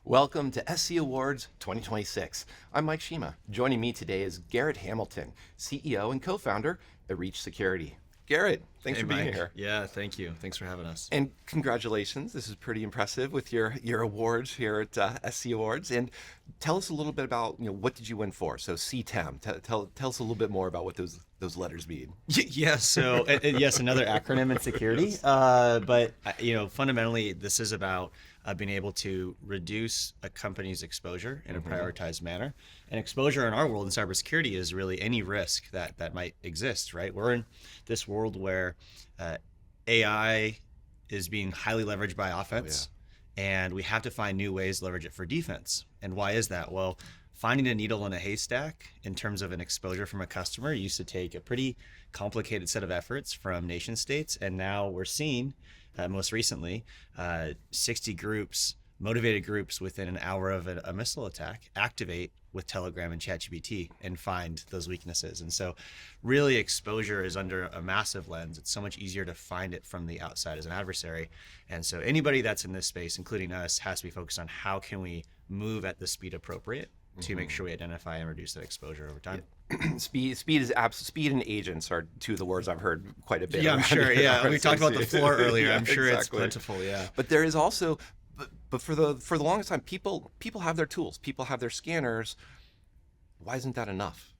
Welcome to SC Awards 2026. I'm Mike Shema. Joining me today is Garrett Hamilton, CEO and co-founder at Reach Security. Garrett, thanks for being Mike. here. Yeah, thank you. Thanks for having us. And congratulations. This is pretty impressive with your awards here at SC Awards. And tell us a little bit about, what did you win for? So CTEM. Tell us a little bit more about what those letters mean. Yeah, so yes, another acronym in security. But fundamentally, this is about being able to reduce a company's exposure in a prioritized manner. And exposure in our world in cybersecurity is really any risk that might exist, right? We're in this world where AI is being highly leveraged by offense, and we have to find new ways to leverage it for defense. And why is that? Well, finding a needle in a haystack in terms of an exposure from a customer used to take a pretty complicated set of efforts from nation states, and now we're seeing most recently 60 groups, motivated groups within an hour of a missile attack activate with Telegram and ChatGPT and find those weaknesses. And so really exposure is under a massive lens. It's so much easier to find it from the outside as an adversary. And so anybody that's in this space, including us, has to be focused on how can we move at the speed appropriate to make sure we identify and reduce that exposure over time. Speed and agents are two of the words I've heard quite a bit. Yeah, I'm sure. Yeah, we talked about the floor earlier. Yeah, I'm sure exactly. It's plentiful. Yeah. But there is also, but for the longest time, people have their tools. People have their scanners. Why isn't that enough?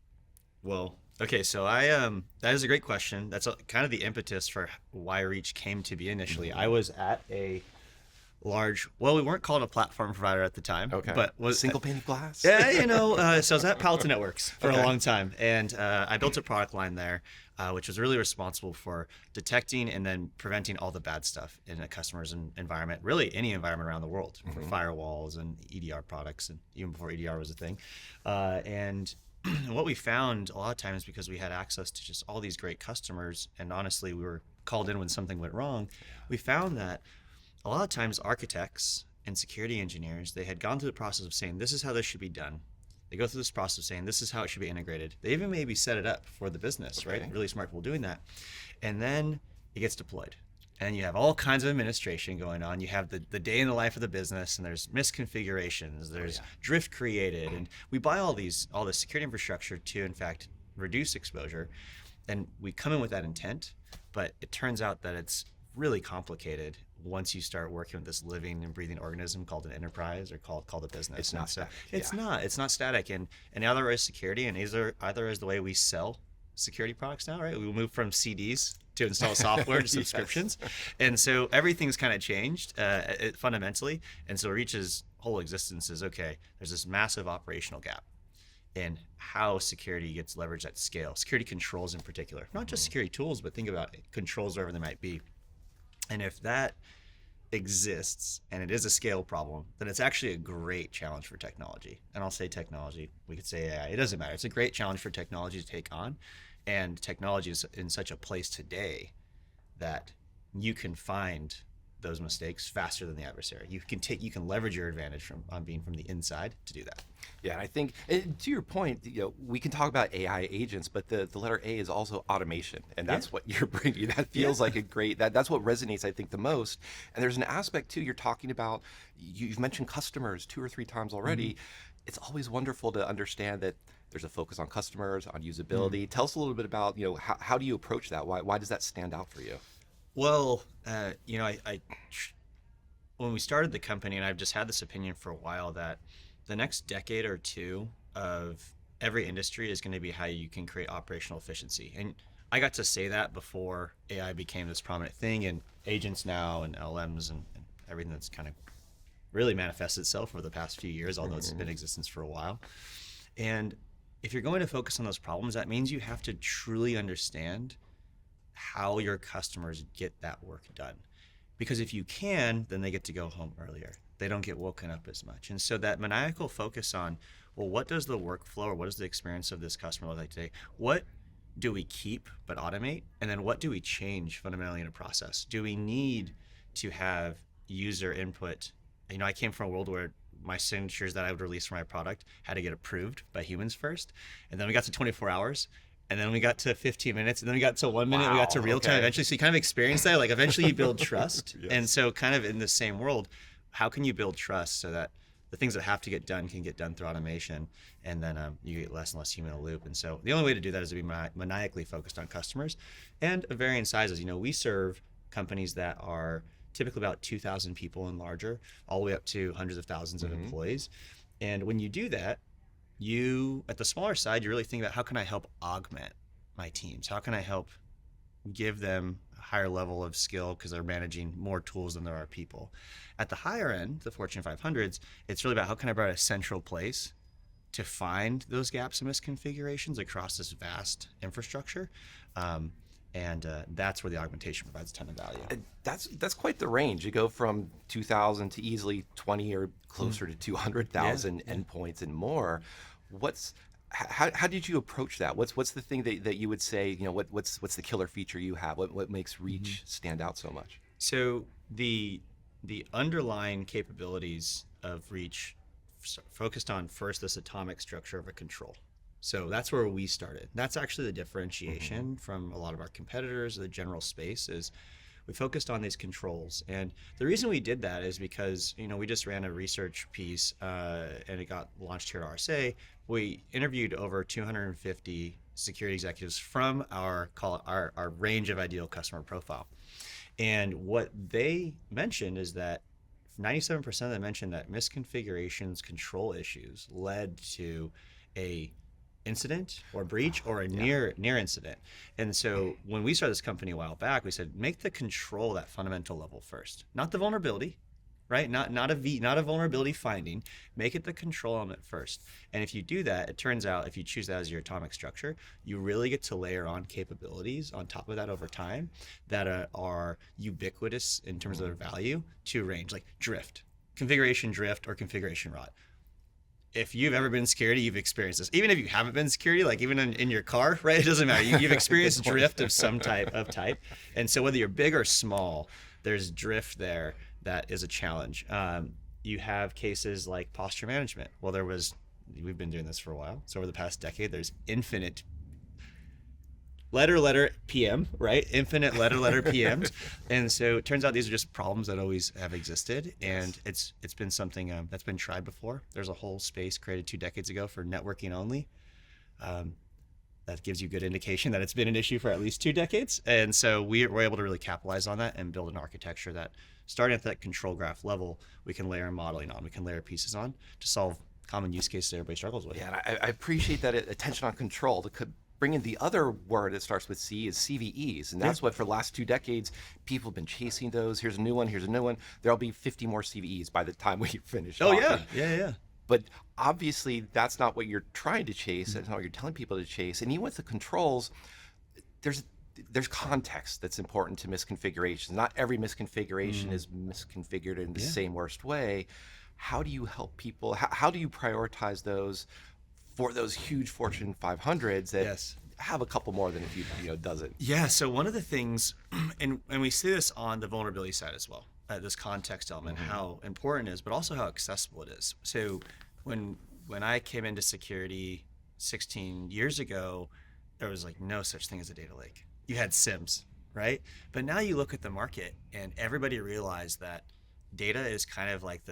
Well, okay, so that is a great question. That's kind of the impetus for why Reach came to be initially. I was at a large, we weren't called a platform provider at the time, but was single pane of glass. Yeah, so I was at Palo Alto Networks for a long time, and I built a product line there, which was really responsible for detecting and then preventing all the bad stuff in a customer's environment, really any environment around the world, for firewalls and EDR products, and even before EDR was a thing. And what we found a lot of times, because we had access to just all these great customers, and honestly, we were called in when something went wrong, we found that a lot of times architects and security engineers, they had gone through the process of saying, this is how this should be done. They go through this process of saying, this is how it should be integrated. They even maybe set it up for the business, right? Really smart people doing that. And then it gets deployed. And you have all kinds of administration going on. You have the day in the life of the business, and there's misconfigurations, there's drift created. And we buy all this security infrastructure to, in fact, reduce exposure. And we come in with that intent, but it turns out that it's really complicated once you start working with this living and breathing organism called an enterprise or called a business. It's not static. It's not static. And either is security, and either is the way we sell security products now, right? We move from CDs to install software to subscriptions. And so everything's kind of changed fundamentally. And so Reach's whole existence is, there's this massive operational gap in how security gets leveraged at scale. Security controls in particular, not just security tools, but think about controls wherever they might be. And if that exists and it is a scale problem, then it's actually a great challenge for technology. And I'll say technology, we could say AI, it doesn't matter. It's a great challenge for technology to take on. And technology is in such a place today that you can find those mistakes faster than the adversary. You can leverage your advantage on being from the inside to do that. Yeah, and I think to your point, we can talk about AI agents, but the letter A is also automation, and that's what you're bringing. That feels like a great that's what resonates, I think, the most. And there's an aspect too. You're talking about, you've mentioned customers 2 or 3 times already. It's always wonderful to understand that there's a focus on customers, on usability. Tell us a little bit about how do you approach that? Why does that stand out for you? Well, when we started the company, and I've just had this opinion for a while, that the next decade or two of every industry is going to be how you can create operational efficiency. And I got to say that before AI became this prominent thing, and agents now and LLMs and everything that's kind of really manifested itself over the past few years, although it's been in existence for a while. And if you're going to focus on those problems, that means you have to truly understand how your customers get that work done. Because if you can, then they get to go home earlier. They don't get woken up as much. And so that maniacal focus on, what does the workflow or what does the experience of this customer look like today? What do we keep but automate? And then what do we change fundamentally in a process? Do we need to have user input? I came from a world where my signatures that I would release for my product had to get approved by humans first. And then we got to 24 hours. And then we got to 15 minutes, and then we got to 1 minute, we got to real time eventually. So you kind of experience that, eventually you build trust. And so kind of in the same world, how can you build trust so that the things that have to get done can get done through automation, and then you get less and less human in the loop. And so the only way to do that is to be maniacally focused on customers and of varying sizes. We serve companies that are typically about 2,000 people and larger, all the way up to hundreds of thousands of employees. And when you do that, at the smaller side, you really think about, how can I help augment my teams? How can I help give them a higher level of skill because they're managing more tools than there are people? At the higher end, the Fortune 500s, it's really about, how can I provide a central place to find those gaps and misconfigurations across this vast infrastructure? And that's where the augmentation provides a ton of value. That's quite the range. You go from 2,000 to easily 20 or closer to 200,000 endpoints and more. How did you approach that? What's the thing that you would say, what's the killer feature you have? What makes Reach stand out so much? So the underlying capabilities of Reach focused on, first, this atomic structure of a control. So that's where we started. That's actually the differentiation from a lot of our competitors. The general space is, we focused on these controls. And the reason we did that is because, we just ran a research piece and it got launched here at RSA. We interviewed over 250 security executives from our range of ideal customer profile. And what they mentioned is that 97% of them mentioned that misconfigurations control issues led to a incident or breach or a near incident. And so when we started this company a while back, we said, make the control that fundamental level first, not the vulnerability, right? Not a vulnerability finding. Make it the control element first. And if you do that, it turns out, if you choose that as your atomic structure, you really get to layer on capabilities on top of that over time that are ubiquitous in terms of their value to range, like drift, configuration drift, or configuration rot. If you've ever been in security, you've experienced this. Even if you haven't been in security, like even in your car, right? It doesn't matter. You've experienced drift of some type. And so whether you're big or small, there's drift there that is a challenge. You have cases like posture management. Well, we've been doing this for a while. So over the past decade, there's infinite letter PM, right? Infinite letter PMs. And so it turns out these are just problems that always have existed. And it's been something that's been tried before. There's a whole space created 2 decades ago for networking only. That gives you good indication that it's been an issue for at least 2 decades. And so we're able to really capitalize on that and build an architecture that, starting at that control graph level, we can layer modeling on, we can layer pieces on to solve common use cases that everybody struggles with. Yeah, and I appreciate that attention on control. Bring in the other word that starts with C is CVEs, and that's what for the last 2 decades people have been chasing those. Here's a new one. There'll be 50 more CVEs by the time we finish. Oh yeah. But obviously that's not what you're trying to chase. That's not what you're telling people to chase. And even with the controls, there's context that's important to misconfigurations. Not every misconfiguration is misconfigured in the same worst way. How do you help people? How do you prioritize those for those huge Fortune 500s that have a couple more than a few dozen? Yeah, so one of the things, and we see this on the vulnerability side as well, this context element, how important it is, but also how accessible it is. So when I came into security 16 years ago, there was like no such thing as a data lake. You had SIMs, right? But now you look at the market and everybody realized that data is kind of like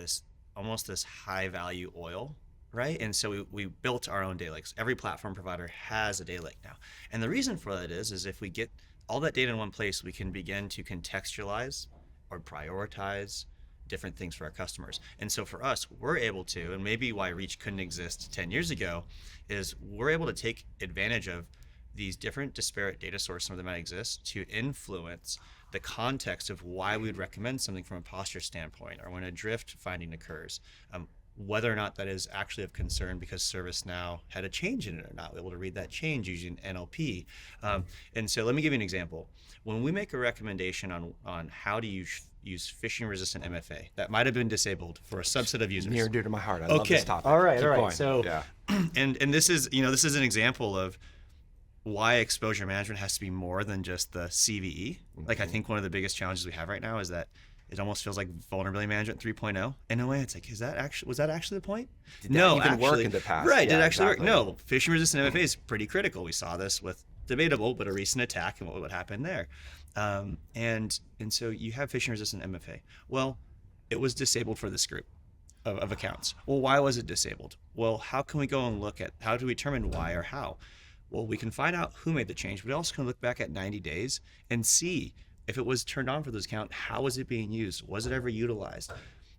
almost this high value oil, right? And so we built our own data lakes. Every platform provider has a data lake now. And the reason for that is if we get all that data in one place, we can begin to contextualize or prioritize different things for our customers. And so for us, we're able to, and maybe why Reach couldn't exist 10 years ago, is we're able to take advantage of these different disparate data sources that might exist to influence the context of why we would recommend something from a posture standpoint, or when a drift finding occurs, whether or not that is actually of concern because ServiceNow had a change in it or not. We're able to read that change using NLP. And so let me give you an example. When we make a recommendation on how to use phishing-resistant MFA, that might have been disabled for a subset of users. Near and dear to my heart. I love this topic. All right. Going. So, and this is an example of why exposure management has to be more than just the CVE. Like, I think one of the biggest challenges we have right now is that it almost feels like vulnerability management 3.0. In a way, it's like, was that actually the point? Did that even work in the past? Right, did it actually work? No, phishing-resistant MFA is pretty critical. We saw this with debatable, but a recent attack and what happened there. And so you have phishing-resistant MFA. Well, it was disabled for this group. of accounts. Well, why was it disabled? Well, how can we go and look at, how do we determine why or how? Well, we can find out who made the change, but we also can look back at 90 days and see if it was turned on for this account, how was it being used? Was it ever utilized?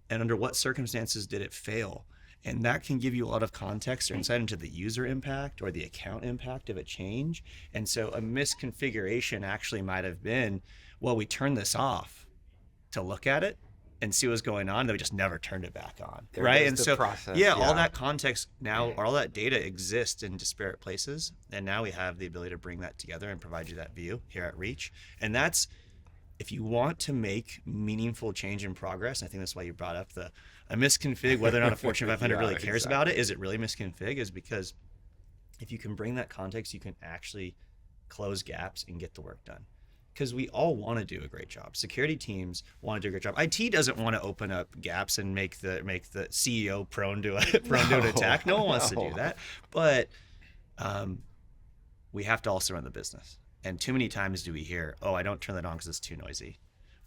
And under what circumstances did it fail? And that can give you a lot of context or insight into the user impact or the account impact of a change. And so a misconfiguration actually might have been, well, we turned this off to look at it and see what's going on, then we just never turned it back on, right? And so, process, all that context now, all that data exists in disparate places, and now we have the ability to bring that together and provide you that view here at Reach. And that's, if you want to make meaningful change in progress, I think that's why you brought up a misconfig, whether or not a Fortune 500 really cares about it. Is it really misconfig? Is because if you can bring that context, you can actually close gaps and get the work done. Because we all want to do a great job. Security teams want to do a great job. IT doesn't want to open up gaps and make the CEO prone to an attack. No one wants to do that. But we have to also run the business. And too many times do we hear, oh, I don't turn that on because it's too noisy,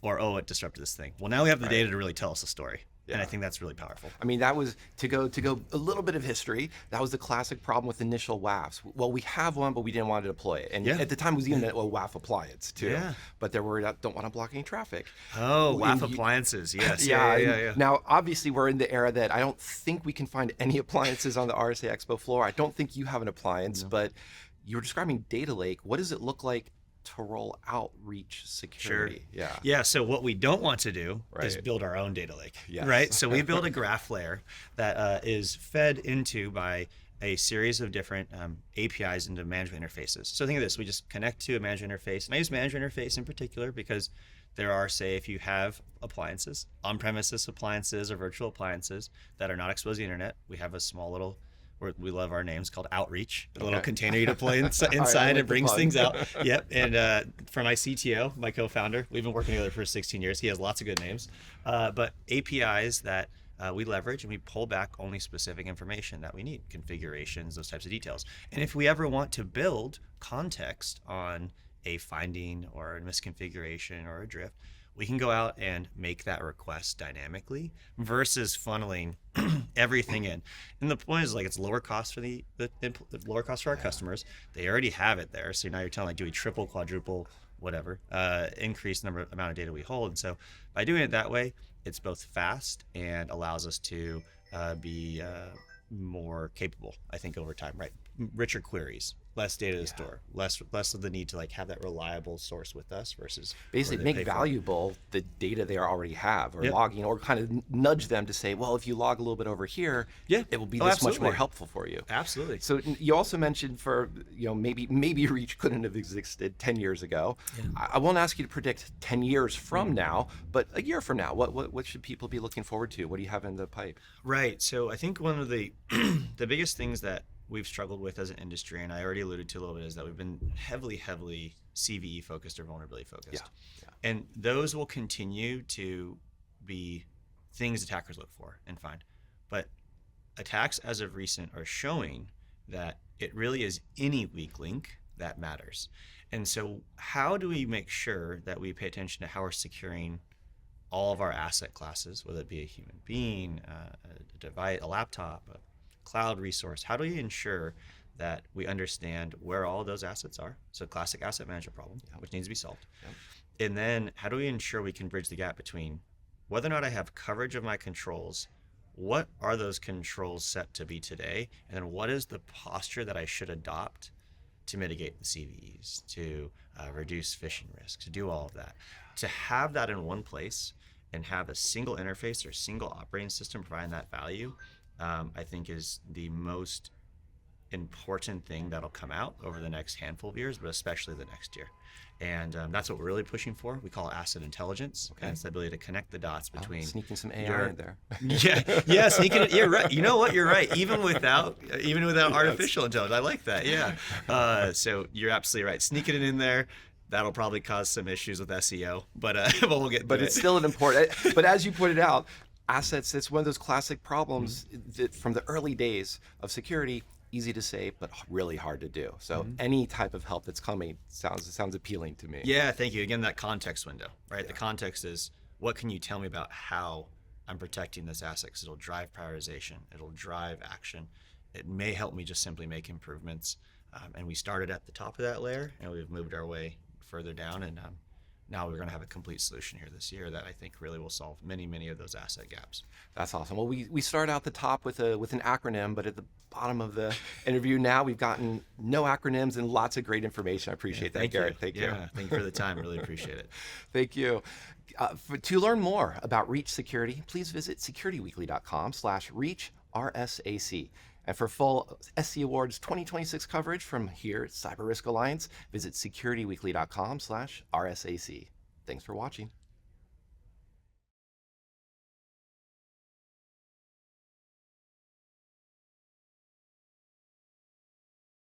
or oh, it disrupted this thing. Well, now we have the data to really tell us the story. Yeah. And I think that's really powerful. I mean, that was, to go a little bit of history, that was the classic problem with initial WAFs. Well, we have one, but we didn't want to deploy it. And at the time, it was even a WAF appliance, too. Yeah. But they're worried about, don't want to block any traffic. Oh, WAF appliances, yes. Yeah. Now, obviously, we're in the era that I don't think we can find any appliances on the RSA Expo floor. I don't think you have an appliance, but you were describing data lake. What does it look like to roll out Reach Security? Sure. Yeah. So what we don't want to do is build our own data lake, right? So we build a graph layer that is fed into by a series of different APIs into management interfaces. So think of this: we just connect to a management interface, and I use management interface in particular because there are, say, if you have appliances, on-premises appliances or virtual appliances that are not exposed to the internet, we have a small little, we love our names, called Outreach, a little container you deploy inside and brings things out. Yep. And for my CTO, my co-founder, we've been working together for 16 years. He has lots of good names, but APIs that we leverage, and we pull back only specific information that we need, configurations, those types of details. And if we ever want to build context on a finding or a misconfiguration or a drift, we can go out and make that request dynamically versus funneling everything in. And the point is, like, it's lower cost for the lower cost for our customers. They already have it there. So now you're telling, like, do we triple, quadruple, whatever, increase the amount of data we hold. And so by doing it that way, it's both fast and allows us to be more capable, I think, over time, right? Richer queries, less data to store, less of the need to, like, have that reliable source with us versus basically make valuable the data they already have, or logging, or kind of nudge them to say, well, if you log a little bit over here, it will be this much more helpful for you. Absolutely. So you also mentioned, for maybe Reach couldn't have existed 10 years ago. I won't ask you to predict 10 years from now, but a year from now, what should people be looking forward to? What do you have in the pipe? Right. So I think one of the the biggest things that we've struggled with as an industry, and I already alluded to a little bit, is that we've been heavily CVE focused or vulnerability focused. And those will continue to be things attackers look for and find. But attacks as of recent are showing that it really is any weak link that matters. And so how do we make sure that we pay attention to how we're securing all of our asset classes, whether it be a human being, a device, a laptop, a cloud resource? How do we ensure that we understand where all of those assets are? So classic asset management problem, which needs to be solved. And then how do we ensure we can bridge the gap between whether or not I have coverage of my controls, what are those controls set to be today, and then what is the posture that I should adopt to mitigate the CVEs, to reduce phishing risk, to do all of that. To have that in one place and have a single interface or single operating system providing that value, I think is the most important thing that'll come out over the next handful of years, but especially the next year. And that's what we're really pushing for. We call it asset intelligence. And it's the ability to connect the dots between sneaking some AI in there. Sneaking it. You're right. You know what? You're right. Even without artificial intelligence, I like that. Yeah. So you're absolutely right. Sneaking it in there. That'll probably cause some issues with SEO, but we'll get. But it's still an important. But as you pointed out, assets. It's one of those classic problems that from the early days of security. Easy to say, but really hard to do. So any type of help that's coming sounds appealing to me. Yeah, thank you. Again, that context window, right? The context is, what can you tell me about how I'm protecting this asset because it'll drive prioritization, it'll drive action. It may help me just simply make improvements. And we started at the top of that layer, and we've moved our way further down, and now we're going to have a complete solution here this year that I think really will solve many of those asset gaps. That's awesome. Well, we start out the top with an acronym, but at the bottom of the interview now we've gotten no acronyms and lots of great information. I appreciate that, Garrett. Thank you. Yeah, thank you for the time. Really appreciate it. Thank you. To learn more about Reach Security, please visit securityweekly.com/reach-RSAC. And for full SC Awards 2026 coverage from here at Cyber Risk Alliance, visit securityweekly.com/RSAC. Thanks for watching.